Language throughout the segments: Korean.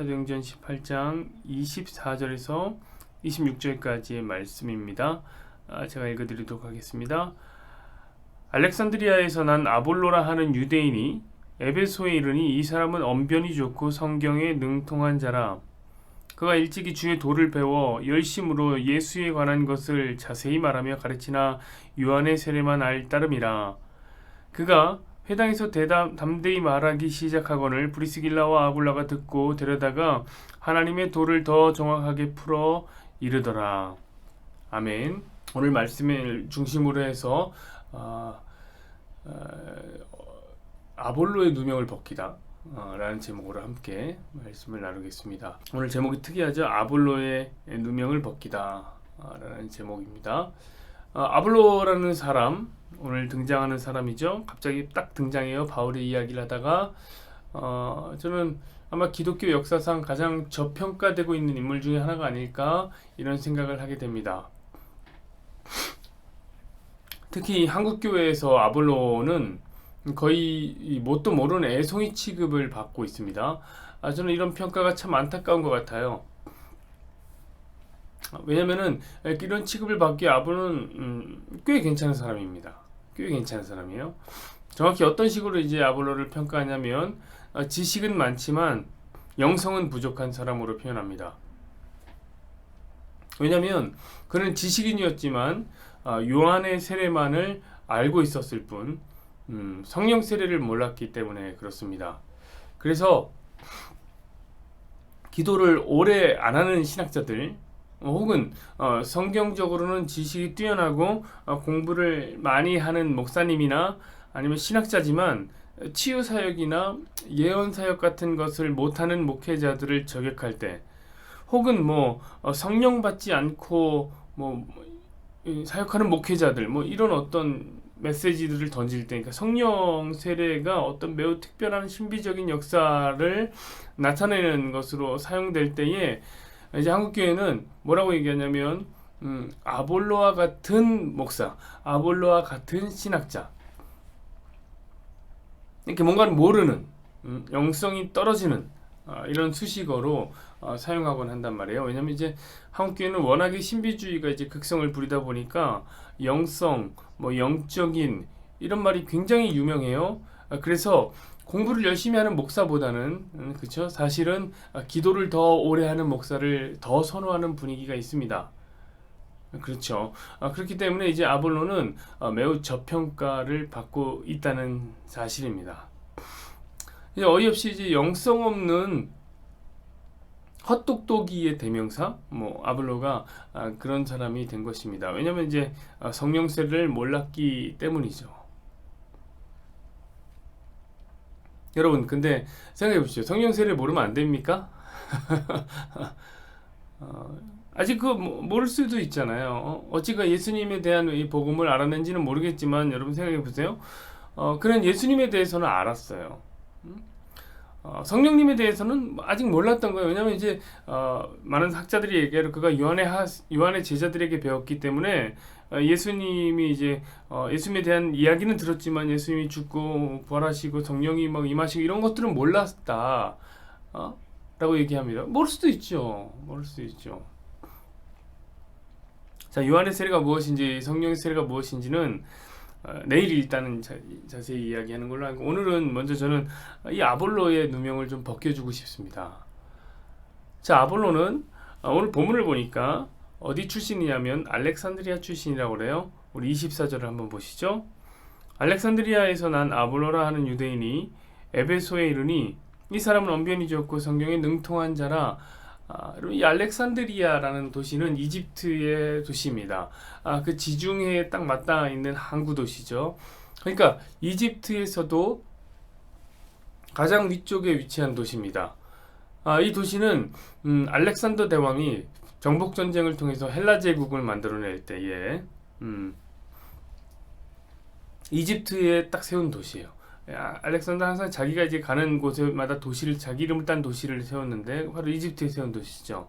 사도행전 18장 24절에서 26절까지의 말씀입니다. 제가 읽어드리도록 하겠습니다. 알렉산드리아에서 난 아볼로라 하는 유대인이 에베소에 이르니 이 사람은 언변이 좋고 성경에 능통한 자라. 그가 일찍이 주의 도를 배워 열심으로 예수에 관한 것을 자세히 말하며 가르치나 요한의 세례만 알 따름이라. 그가 회당에서 담대히 말하기 시작하거늘 브리스길라와 아굴라가 듣고 데려다가 하나님의 도를 더 정확하게 풀어 이르더라. 아멘. 오늘 말씀을 중심으로 해서 아볼로의 누명을 벗기다 라는 제목으로 함께 말씀을 나누겠습니다. 오늘 제목이 특이하죠. 아볼로의 누명을 벗기다 라는 제목입니다. 아볼로라는 사람, 오늘 등장하는 사람이죠. 갑자기 딱 등장해요. 바울의 이야기를 하다가 저는 아마 기독교 역사상 가장 저평가되고 있는 인물 중에 하나가 아닐까 이런 생각을 하게 됩니다. 특히 한국교회에서 아볼로는 거의 뭣도 모르는 애송이 취급을 받고 있습니다. 저는 이런 평가가 참 안타까운 것 같아요. 왜냐면은 이런 취급을 받기에 아볼로는 꽤 괜찮은 사람입니다. 꽤 괜찮은 사람이에요. 정확히 어떤 식으로 이제 아볼로를 평가하냐면 지식은 많지만 영성은 부족한 사람으로 표현합니다. 왜냐면 그는 지식인이었지만 요한의 세례만을 알고 있었을 뿐 성령 세례를 몰랐기 때문에 그렇습니다. 그래서 기도를 오래 안 하는 신학자들 혹은 성경적으로는 지식이 뛰어나고 공부를 많이 하는 목사님이나 아니면 신학자지만 치유사역이나 예언사역 같은 것을 못하는 목회자들을 저격할 때 혹은 성령 받지 않고 사역하는 목회자들 이런 어떤 메시지들을 던질 때, 그러니까 성령 세례가 어떤 매우 특별한 신비적인 역사를 나타내는 것으로 사용될 때에 이제 한국교회는 뭐라고 얘기하냐면 아볼로와 같은 목사, 아볼로와 같은 신학자, 이렇게 뭔가를 모르는 영성이 떨어지는 이런 수식어로 사용하곤 한단 말이에요. 왜냐면 이제 한국교회는 워낙에 신비주의가 이제 극성을 부리다 보니까 영성, 영적인 이런 말이 굉장히 유명해요. 그래서 공부를 열심히 하는 목사보다는 그렇죠. 사실은 기도를 더 오래 하는 목사를 더 선호하는 분위기가 있습니다. 그렇죠. 그렇기 때문에 이제 아볼로는 매우 저평가를 받고 있다는 사실입니다. 이제 어이없이 이제 영성 없는 헛똑똑이의 대명사, 아볼로가 그런 사람이 된 것입니다. 왜냐하면 이제 성령 세례를 몰랐기 때문이죠. 여러분, 근데 생각해 보십시오. 성령 세례를 모르면 안 됩니까? 아직 모를 수도 있잖아요. 어찌가 예수님에 대한 이 복음을 알았는지는 모르겠지만 여러분 생각해 보세요. 그는 예수님에 대해서는 알았어요. 성령님에 대해서는 아직 몰랐던 거예요. 왜냐하면 이제 많은 학자들이 얘기하기로 그가 요한의 제자들에게 배웠기 때문에 예수님이 이제 예수님에 대한 이야기는 들었지만 예수님이 죽고 부활하시고 성령이 임하시고 이런 것들은 몰랐다 라고 얘기합니다. 모를 수도 있죠. 자, 요한의 세례가 무엇인지 성령의 세례가 무엇인지는 내일 일단은 자세히 이야기하는 걸로 하고, 오늘은 먼저 저는 이 아볼로의 누명을 좀 벗겨주고 싶습니다. 자, 아볼로는 오늘 본문을 보니까 어디 출신이냐면 알렉산드리아 출신이라고 그래요. 우리 24절을 한번 보시죠. 알렉산드리아에서 난 아볼로라 하는 유대인이 에베소에 이르니 이 사람은 언변이 좋고 성경에 능통한 자라. 이 알렉산드리아라는 도시는 이집트의 도시입니다. 그 지중해에 딱 맞닿아 있는 항구 도시죠. 그러니까 이집트에서도 가장 위쪽에 위치한 도시입니다. 이 도시는 알렉산더 대왕이 정복 전쟁을 통해서 헬라 제국을 만들어낼 때에 이집트에 딱 세운 도시예요. 알렉산더 항상 자기가 이제 가는 곳마다 자기 이름을 딴 도시를 세웠는데 바로 이집트에 세운 도시죠.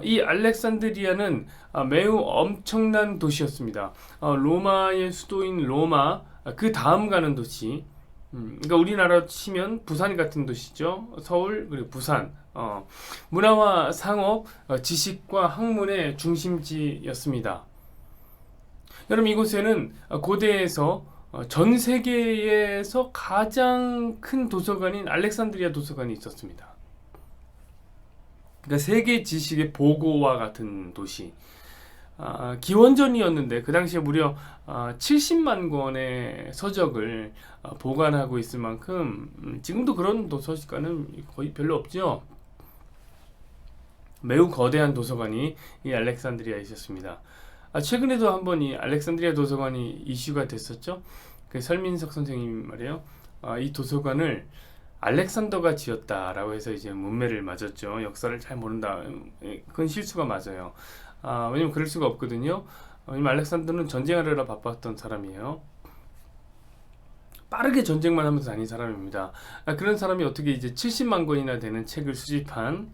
이 알렉산드리아는 매우 엄청난 도시였습니다. 로마의 수도인 로마 그 다음 가는 도시, 그러니까 우리나라 치면 부산 같은 도시죠. 서울 그리고 부산. 문화와 상업, 지식과 학문의 중심지였습니다. 여러분 이곳에는 고대에서 전 세계에서 가장 큰 도서관인 알렉산드리아 도서관이 있었습니다. 그러니까 세계 지식의 보고와 같은 도시. 기원전이었는데 그 당시에 무려 70만 권의 서적을 보관하고 있을 만큼 지금도 그런 도서관은 거의 별로 없죠. 매우 거대한 도서관이 이 알렉산드리아에 있었습니다. 최근에도 한번 이 알렉산드리아 도서관이 이슈가 됐었죠. 그 설민석 선생님 말이에요. 이 도서관을 알렉산더가 지었다라고 해서 이제 문매를 맞았죠. 역사를 잘 모른다. 그건 실수가 맞아요. 왜냐면 그럴 수가 없거든요. 왜냐면 알렉산더는 전쟁하느라 바빴던 사람이에요. 빠르게 전쟁만 하면서 다닌 사람입니다. 그런 사람이 어떻게 이제 70만 권이나 되는 책을 수집한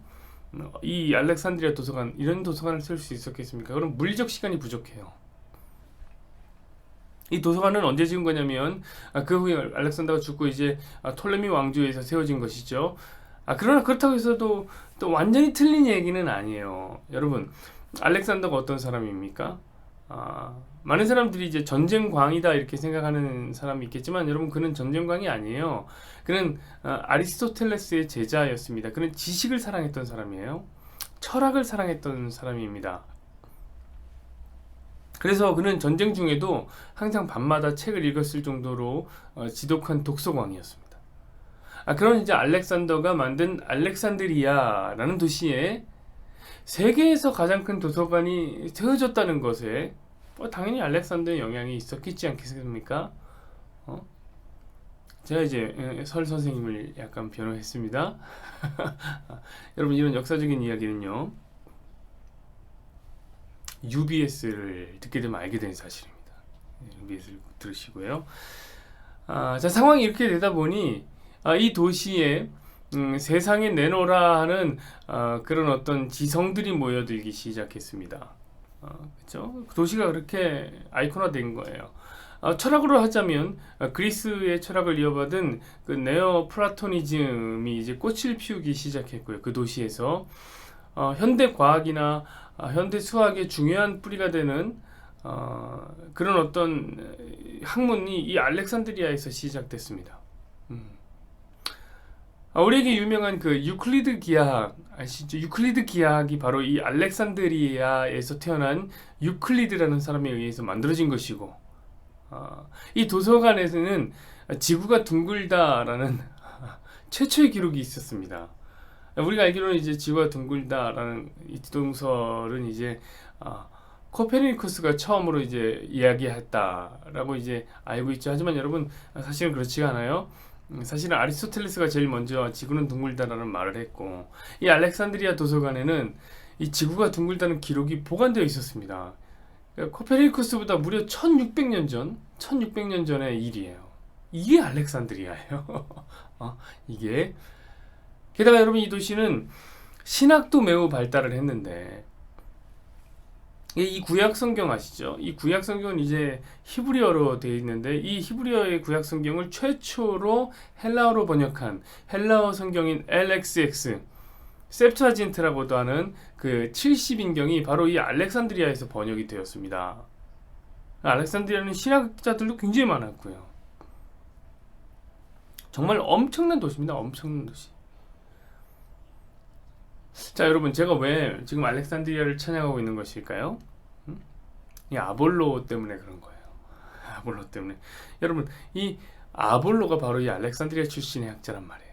이 알렉산드리아 도서관, 이런 도서관을 쓸 수 있었겠습니까? 그럼 물리적 시간이 부족해요. 이 도서관은 언제 지은 거냐면 그 후에 알렉산더가 죽고 이제 톨레미 왕조에서 세워진 것이죠. 그러나 그렇다고 해서도 또 완전히 틀린 얘기는 아니에요. 여러분, 알렉산더가 어떤 사람입니까? 많은 사람들이 이제 전쟁광이다 이렇게 생각하는 사람이 있겠지만 여러분, 그는 전쟁광이 아니에요. 그는 아리스토텔레스의 제자였습니다. 그는 지식을 사랑했던 사람이에요. 철학을 사랑했던 사람입니다. 그래서 그는 전쟁 중에도 항상 밤마다 책을 읽었을 정도로 지독한 독서광이었습니다. 그런 이제 알렉산더가 만든 알렉산드리아라는 도시에 세계에서 가장 큰 도서관이 세워졌다는 것에 당연히 알렉산더의 영향이 있었겠지 않겠습니까? 제가 이제 설 선생님을 약간 변호했습니다. 여러분, 이런 역사적인 이야기는요, UBS를 듣게 되면 알게 된 사실입니다. UBS를 들으시고요. 자, 상황이 이렇게 되다 보니 이 도시에 세상에 내놓으라 하는 그런 어떤 지성들이 모여들기 시작했습니다. 그렇죠? 도시가 그렇게 아이콘화된 거예요. 철학으로 하자면 그리스의 철학을 이어받은 그 네오 플라토니즘이 이제 꽃을 피우기 시작했고요. 그 도시에서 현대 과학이나 현대 수학의 중요한 뿌리가 되는 그런 어떤 학문이 이 알렉산드리아에서 시작됐습니다. 우리에게 유명한 그 유클리드 기하학 아시죠? 유클리드 기하학이 바로 이 알렉산드리아에서 태어난 유클리드라는 사람에 의해서 만들어진 것이고, 이 도서관에서는 지구가 둥글다라는 최초의 기록이 있었습니다. 우리가 알기로는 이제 지구가 둥글다라는 이 지동설은 이제 코페르니쿠스가 처음으로 이제 이야기했다라고 이제 알고 있죠. 하지만 여러분, 사실은 그렇지가 않아요. 사실은 아리스토텔레스가 제일 먼저 지구는 둥글다라는 말을 했고, 이 알렉산드리아 도서관에는 이 지구가 둥글다는 기록이 보관되어 있었습니다. 그러니까 코페르니쿠스보다 무려 1600년 전의 일이에요. 이게 알렉산드리아예요. 이게. 게다가 여러분, 이 도시는 신학도 매우 발달을 했는데, 이 구약 성경 아시죠? 이 구약 성경은 이제 히브리어로 되어 있는데, 이 히브리어의 구약 성경을 최초로 헬라어로 번역한 헬라어 성경인 LXX, 셉투아진트라고도 하는 그 70인경이 바로 이 알렉산드리아에서 번역이 되었습니다. 알렉산드리아는 신학자들도 굉장히 많았고요. 정말 엄청난 도시입니다. 엄청난 도시. 자, 여러분, 제가 왜 지금 알렉산드리아를 찬양하고 있는 것일까요? 이 아볼로 때문에 그런 거예요. 아볼로 때문에. 여러분, 이 아볼로가 바로 이 알렉산드리아 출신의 학자란 말이에요.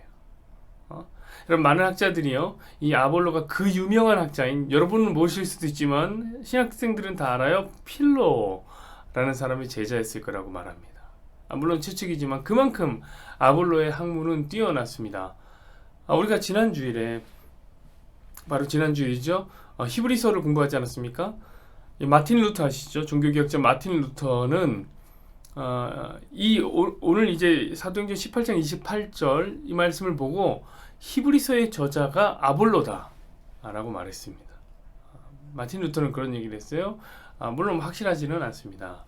여러분, 많은 학자들이요, 이 아볼로가 그 유명한 학자인, 여러분은 모르실 수도 있지만 신학생들은 다 알아요, 필로라는 사람이 제자였을 거라고 말합니다. 물론 추측이지만 그만큼 아볼로의 학문은 뛰어났습니다. 우리가 바로 지난주이죠, 히브리서를 공부하지 않았습니까? 마틴 루터 아시죠? 종교개혁자 마틴 루터는 오늘 이제 사도행전 18장 28절 이 말씀을 보고 히브리서의 저자가 아볼로다 라고 말했습니다. 마틴 루터는 그런 얘기를 했어요. 물론 확실하지는 않습니다.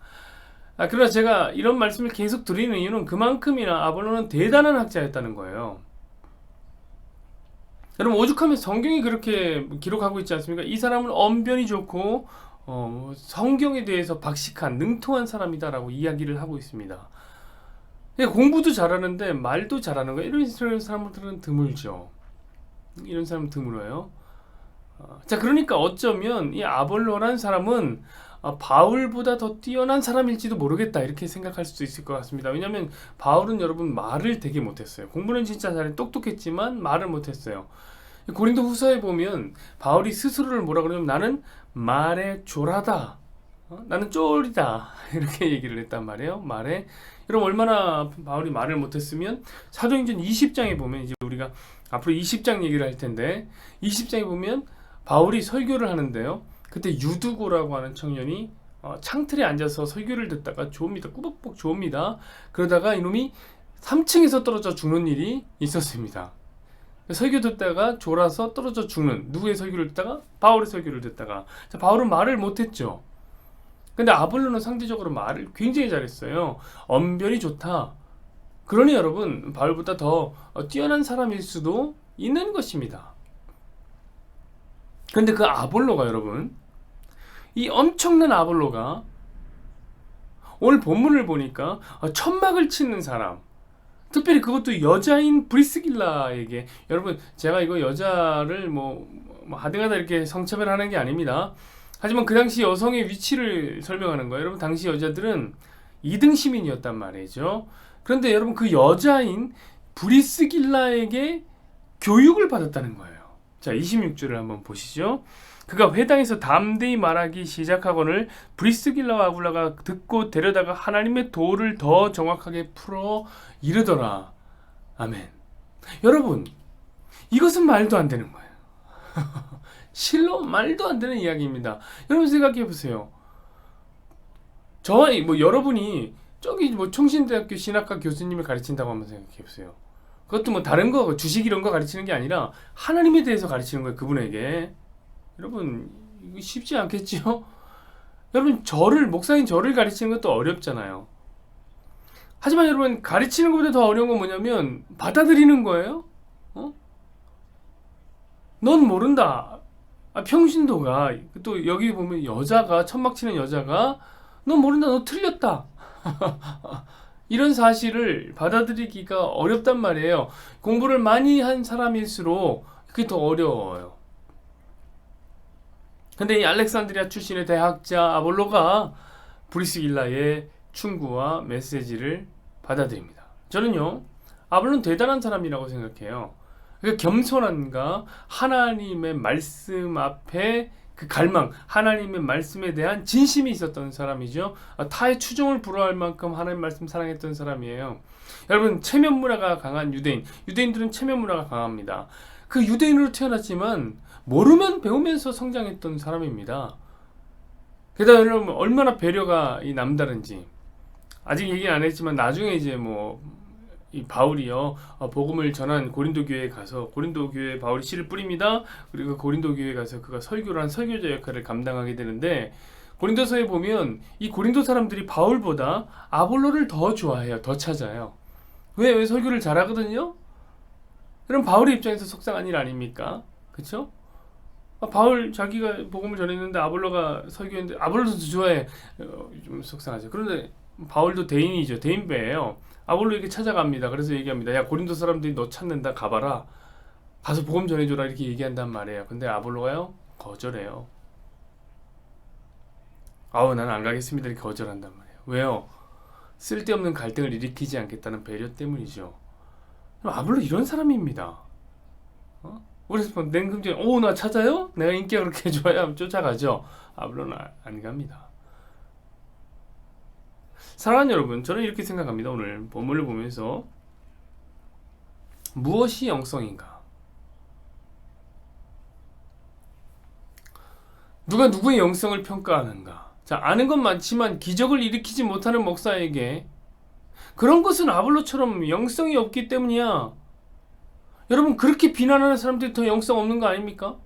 그러나 제가 이런 말씀을 계속 드리는 이유는 그만큼이나 아볼로는 대단한 학자였다는 거예요. 여러분, 오죽하면 성경이 그렇게 기록하고 있지 않습니까? 이 사람은 언변이 좋고 성경에 대해서 박식한 능통한 사람이다라고 이야기를 하고 있습니다. 공부도 잘하는데 말도 잘하는 거예요. 이런 사람들은 드물죠. 이런 사람은 드물어요. 자, 그러니까 어쩌면 이 아볼로란 사람은 바울보다 더 뛰어난 사람일지도 모르겠다, 이렇게 생각할 수도 있을 것 같습니다. 왜냐하면 바울은 여러분 말을 되게 못했어요. 공부는 진짜 잘 똑똑했지만 말을 못했어요. 고린도 후서에 보면 바울이 스스로를 뭐라 그러냐면 나는 말에 졸하다, 나는 쫄이다, 이렇게 얘기를 했단 말이에요. 말에. 여러분, 얼마나 바울이 말을 못했으면 사도행전 20장에 보면, 이제 우리가 앞으로 20장 얘기를 할 텐데 20장에 보면 바울이 설교를 하는데요, 그때 유두고라고 하는 청년이 창틀에 앉아서 설교를 듣다가 조옵니다. 꾸벅꾸벅 조옵니다. 그러다가 이놈이 3층에서 떨어져 죽는 일이 있었습니다. 설교 듣다가 졸아서 떨어져 죽는, 누구의 설교를 듣다가? 바울의 설교를 듣다가. 자, 바울은 말을 못했죠. 근데 아볼로는 상대적으로 말을 굉장히 잘했어요. 언변이 좋다. 그러니 여러분, 바울보다 더 뛰어난 사람일 수도 있는 것입니다. 근데 그 아볼로가, 여러분, 이 엄청난 아볼로가 오늘 본문을 보니까 천막을 치는 사람, 특별히 그것도 여자인 브리스길라에게, 여러분, 제가 이거 여자를 하등하다 이렇게 성차별하는 게 아닙니다. 하지만 그 당시 여성의 위치를 설명하는 거예요. 여러분, 당시 여자들은 2등 시민이었단 말이죠. 그런데 여러분, 그 여자인 브리스길라에게 교육을 받았다는 거예요. 자, 26절을 한번 보시죠. 그가 회당에서 담대히 말하기 시작하거늘 브리스길라와 아굴라가 듣고 데려다가 하나님의 도를 더 정확하게 풀어 이르더라. 아멘. 여러분, 이것은 말도 안 되는 거예요. 실로 말도 안 되는 이야기입니다. 여러분, 생각해 보세요. 저와 여러분이 저기 총신대학교 신학과 교수님을 가르친다고 한번 생각해 보세요. 그것도 다른 거, 주식 이런 거 가르치는 게 아니라 하나님에 대해서 가르치는 거예요, 그분에게. 여러분, 이거 쉽지 않겠죠? 여러분, 목사인 저를 가르치는 것도 어렵잖아요. 하지만 여러분, 가르치는 것보다 더 어려운 건 뭐냐면 받아들이는 거예요. 넌 모른다. 평신도가, 또 여기 보면 여자가, 천막 치는 여자가 넌 모른다, 너 틀렸다. 이런 사실을 받아들이기가 어렵단 말이에요. 공부를 많이 한 사람일수록 그게 더 어려워요. 근데 이 알렉산드리아 출신의 대학자 아볼로가 브리스길라의 충고와 메시지를 받아들입니다. 저는요, 아볼로는 대단한 사람이라고 생각해요. 그러니까 겸손함과 하나님의 말씀 앞에 그 갈망, 하나님의 말씀에 대한 진심이 있었던 사람이죠. 타의 추종을 불허할 만큼 하나님 말씀 사랑했던 사람이에요. 여러분, 체면 문화가 강한 유대인들은 체면 문화가 강합니다. 그 유대인으로 태어났지만 모르면 배우면서 성장했던 사람입니다. 게다가 여러분, 얼마나 배려가 남다른지 아직 얘기 안 했지만 나중에 이제 이 바울이요, 복음을 전한 고린도 교회에 가서, 고린도 교회에 바울이 씨를 뿌립니다. 그리고 고린도 교회에 가서 그가 설교를 한 설교자 역할을 감당하게 되는데, 고린도서에 보면 이 고린도 사람들이 바울보다 아볼로를 더 좋아해요. 더 찾아요. 왜 설교를 잘하거든요. 그럼 바울의 입장에서 속상한 일 아닙니까? 그렇죠? 바울 자기가 복음을 전했는데 아볼로가 설교했는데 아볼로도 좋아해. 좀 속상하죠. 그런데 바울도 대인이죠. 대인배예요. 아볼로에게 찾아갑니다. 그래서 얘기합니다. 야, 고린도 사람들이 너 찾는다. 가봐라. 가서 복음 전해줘라. 이렇게 얘기한단 말이에요. 근데 아볼로가요, 거절해요. 나는 안 가겠습니다. 이렇게 거절한단 말이에요. 왜요? 쓸데없는 갈등을 일으키지 않겠다는 배려 때문이죠. 아볼로 이런 사람입니다. 그래서 냉금질, 나 찾아요? 내가 인기가 그렇게 좋아야 쫓아가죠. 아볼로는 안 갑니다. 사랑하는 여러분, 저는 이렇게 생각합니다. 오늘 본문을 보면서 무엇이 영성인가? 누가 누구의 영성을 평가하는가? 자, 아는 건 많지만 기적을 일으키지 못하는 목사에게 그런 것은 아볼로처럼 영성이 없기 때문이야. 여러분, 그렇게 비난하는 사람들이 더 영성 없는 거 아닙니까?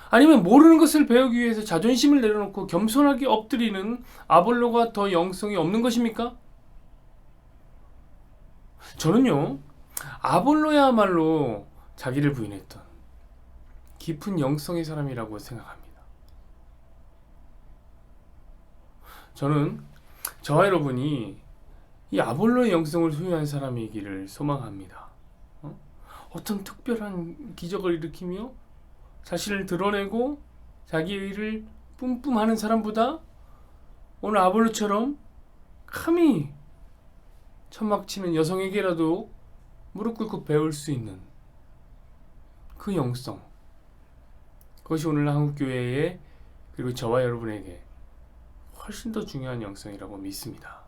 아니면 모르는 것을 배우기 위해서 자존심을 내려놓고 겸손하게 엎드리는 아볼로가 더 영성이 없는 것입니까? 저는요, 아볼로야말로 자기를 부인했던 깊은 영성의 사람이라고 생각합니다. 저는 저와 여러분이 이 아볼로의 영성을 소유한 사람이기를 소망합니다. 어떤 특별한 기적을 일으키며 자신을 드러내고 자기의 일을 뿜뿜하는 사람보다 오늘 아볼로처럼 감히 천막치는 여성에게라도 무릎 꿇고 배울 수 있는 그 영성, 그것이 오늘 한국교회에 그리고 저와 여러분에게 훨씬 더 중요한 영성이라고 믿습니다.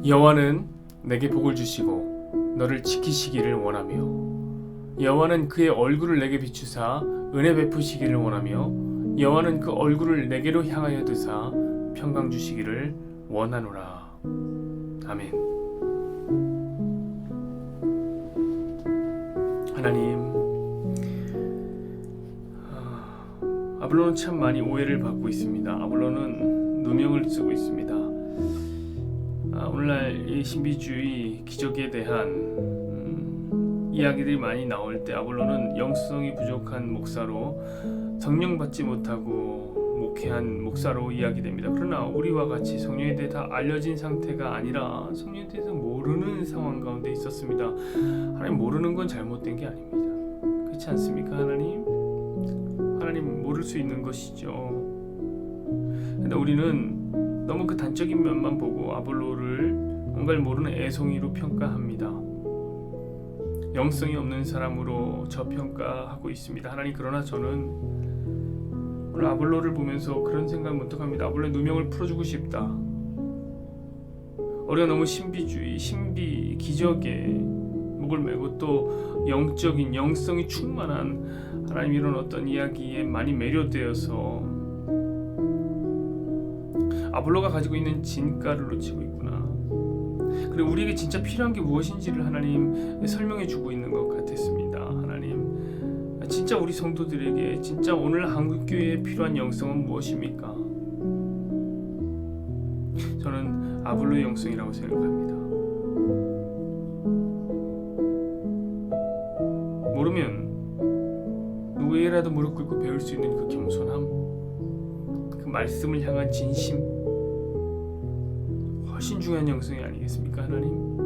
여호와는 내게 복을 주시고 너를 지키시기를 원하며 여호와는 그의 얼굴을 내게 비추사 은혜 베푸시기를 원하며 여호와는 그 얼굴을 내게로 향하여 드사 평강 주시기를 원하노라. 아멘. 하나님, 아볼로는 참 많이 오해를 받고 있습니다. 아볼로는 누명을 쓰고 있습니다. 오늘날 이 신비주의 기적에 대한 이야기들이 많이 나올 때 아볼로는 영성이 부족한 목사로, 성령 받지 못하고 목회한 목사로 이야기됩니다. 그러나 우리와 같이 성령에 대해 다 알려진 상태가 아니라 성령에 대해서 모르는 상황 가운데 있었습니다. 하나님, 모르는 건 잘못된 게 아닙니다. 그렇지 않습니까? 하나님 모를 수 있는 것이죠. 근데 우리는 너무 그 단적인 면만 보고 아볼로를 뭔가를 모르는 애송이로 평가합니다. 영성이 없는 사람으로 저평가하고 있습니다. 하나님, 그러나 저는 오늘 아볼로를 보면서 그런 생각을 문득합니다. 아볼로의 누명을 풀어주고 싶다. 우리가 너무 신비주의, 신비, 기적에 목을 메고 또 영적인 영성이 충만한 하나님 이런 어떤 이야기에 많이 매료되어서 아볼로가 가지고 있는 진가를 놓치고 있구나. 그리고 우리에게 진짜 필요한 게 무엇인지를 하나님 설명해 주고 있는 것 같았습니다. 하나님, 진짜 우리 성도들에게 진짜 오늘 한국교회에 필요한 영성은 무엇입니까? 저는 아볼로의 영성이라고 생각합니다. 모르면 누구에게라도 무릎 꿇고 배울 수 있는 그 겸손함, 그 말씀을 향한 진심, 훨씬 중요한 영성이 아니겠습니까? 하나님,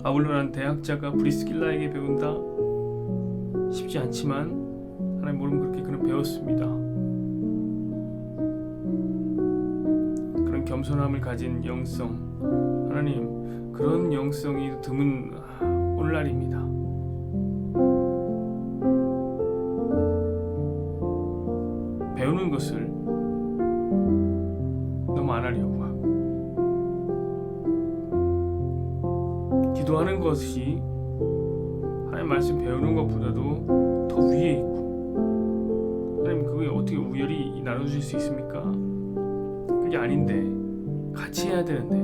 아볼로라는 대학자가 브리스길라에게 배운다 쉽지 않지만 하나님, 모르면 그렇게 그는 배웠습니다. 그런 겸손함을 가진 영성, 하나님, 그런 영성이 드문 오늘날입니다. 배우는 것을 너무 안 하려고 하고, 기도하는 것이 하나님 말씀 배우는 것보다도 더 위에 있고, 하나님, 그게 어떻게 우열이 나눠질 수 있습니까? 그게 아닌데, 같이 해야 되는데,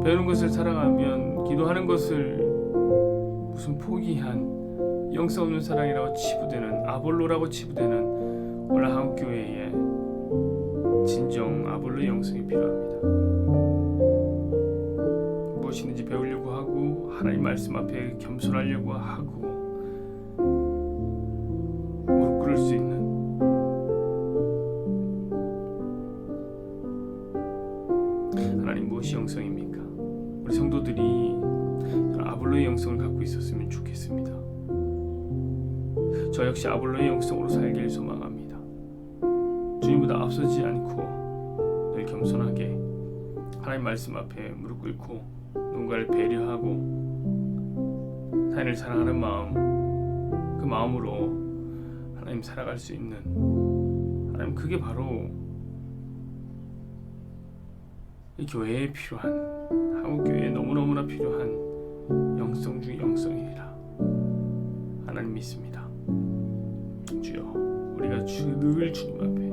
배우는 것을 사랑하면 기도하는 것을 무슨 포기한 영성 없는 사랑이라고 치부되는, 아볼로라고 치부되는 오늘 한국교회에 진정 아볼로의 영성이 필요합니다. 무엇이든지 배우려고 하고 하나님 말씀 앞에 겸손하려고 하고 무릎 꿇을 수 있는, 하나님, 무엇이 영성입니까? 우리 성도들이 아볼로의 영성을 갖고 있었으면 좋겠습니다. 저 역시 아볼로의 영성으로 살기를 소망합니다. 주님보다 앞서지 않고 늘 겸손하게 하나님 말씀 앞에 무릎 꿇고 누군가를 배려하고 타인을 사랑하는 마음, 그 마음으로 하나님 살아갈 수 있는, 하나님, 그게 바로 이 교회에 필요한, 한국교회에 너무너무나 필요한 영성 중의 영성이라 하나님 믿습니다. 주여, 우리가 늘 주님 앞에